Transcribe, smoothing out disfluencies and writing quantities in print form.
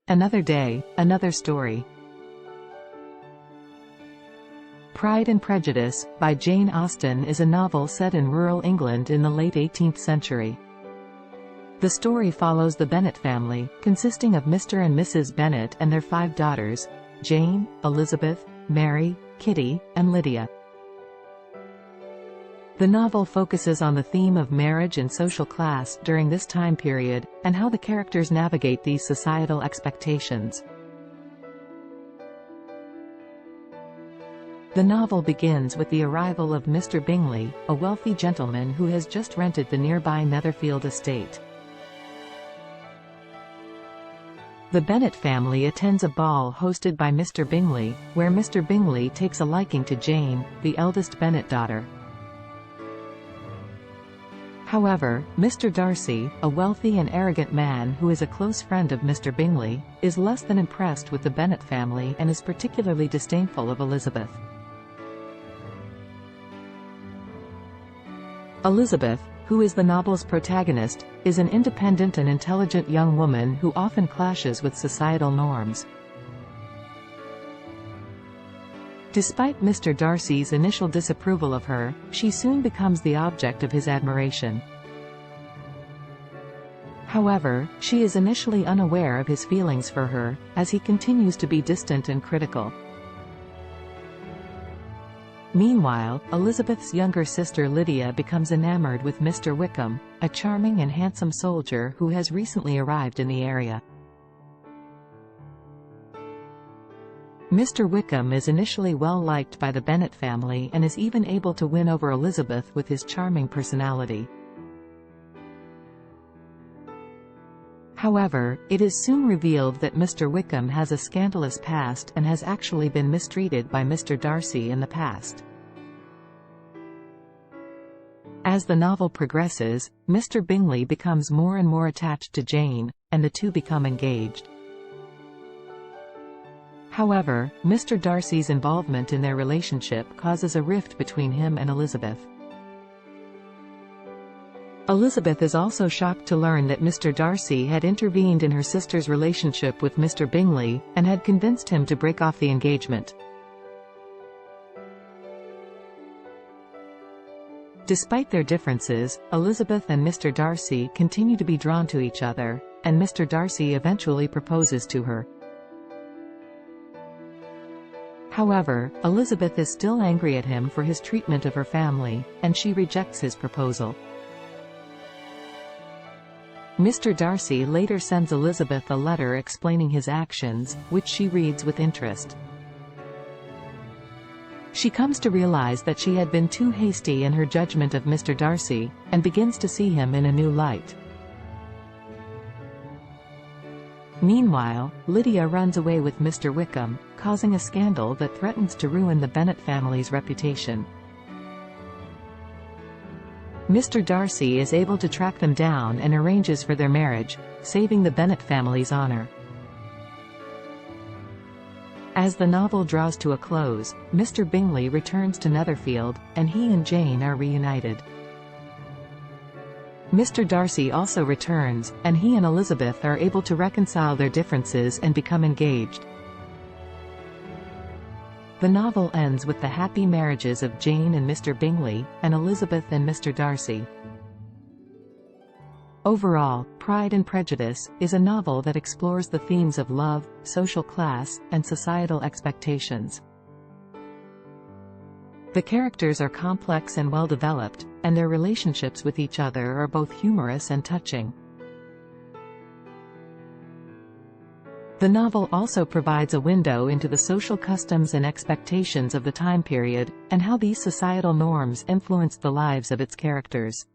Another day, another story. Pride and Prejudice, by Jane Austen is a novel set in rural England in the late 18th century. The story follows the Bennet family, consisting of Mr. and Mrs. Bennet and their 5 daughters, Jane, Elizabeth, Mary, Kitty, and Lydia. The novel focuses on the theme of marriage and social class during this time period, and how the characters navigate these societal expectations. The novel begins with the arrival of Mr. Bingley, a wealthy gentleman who has just rented the nearby Netherfield estate. The Bennet family attends a ball hosted by Mr. Bingley, where Mr. Bingley takes a liking to Jane, the eldest Bennet daughter. However, Mr. Darcy, a wealthy and arrogant man who is a close friend of Mr. Bingley, is less than impressed with the Bennet family and is particularly disdainful of Elizabeth. Elizabeth, who is the novel's protagonist, is an independent and intelligent young woman who often clashes with societal norms. Despite Mr. Darcy's initial disapproval of her, she soon becomes the object of his admiration. However, she is initially unaware of his feelings for her, as he continues to be distant and critical. Meanwhile, Elizabeth's younger sister Lydia becomes enamored with Mr. Wickham, a charming and handsome soldier who has recently arrived in the area. Mr. Wickham is initially well liked by the Bennet family and is even able to win over Elizabeth with his charming personality. However, it is soon revealed that Mr. Wickham has a scandalous past and has actually been mistreated by Mr. Darcy in the past. As the novel progresses, Mr. Bingley becomes more and more attached to Jane, and the two become engaged. However, Mr. Darcy's involvement in their relationship causes a rift between him and Elizabeth. Elizabeth is also shocked to learn that Mr. Darcy had intervened in her sister's relationship with Mr. Bingley, and had convinced him to break off the engagement. Despite their differences, Elizabeth and Mr. Darcy continue to be drawn to each other, and Mr. Darcy eventually proposes to her. However, Elizabeth is still angry at him for his treatment of her family, and she rejects his proposal. Mr. Darcy later sends Elizabeth a letter explaining his actions, which she reads with interest. She comes to realize that she had been too hasty in her judgment of Mr. Darcy, and begins to see him in a new light. Meanwhile, Lydia runs away with Mr. Wickham, causing a scandal that threatens to ruin the Bennet family's reputation. Mr. Darcy is able to track them down and arranges for their marriage, saving the Bennet family's honor. As the novel draws to a close, Mr. Bingley returns to Netherfield, and he and Jane are reunited. Mr. Darcy also returns, and he and Elizabeth are able to reconcile their differences and become engaged. The novel ends with the happy marriages of Jane and Mr. Bingley, and Elizabeth and Mr. Darcy. Overall, Pride and Prejudice is a novel that explores the themes of love, social class, and societal expectations. The characters are complex and well-developed, and their relationships with each other are both humorous and touching. The novel also provides a window into the social customs and expectations of the time period, and how these societal norms influenced the lives of its characters.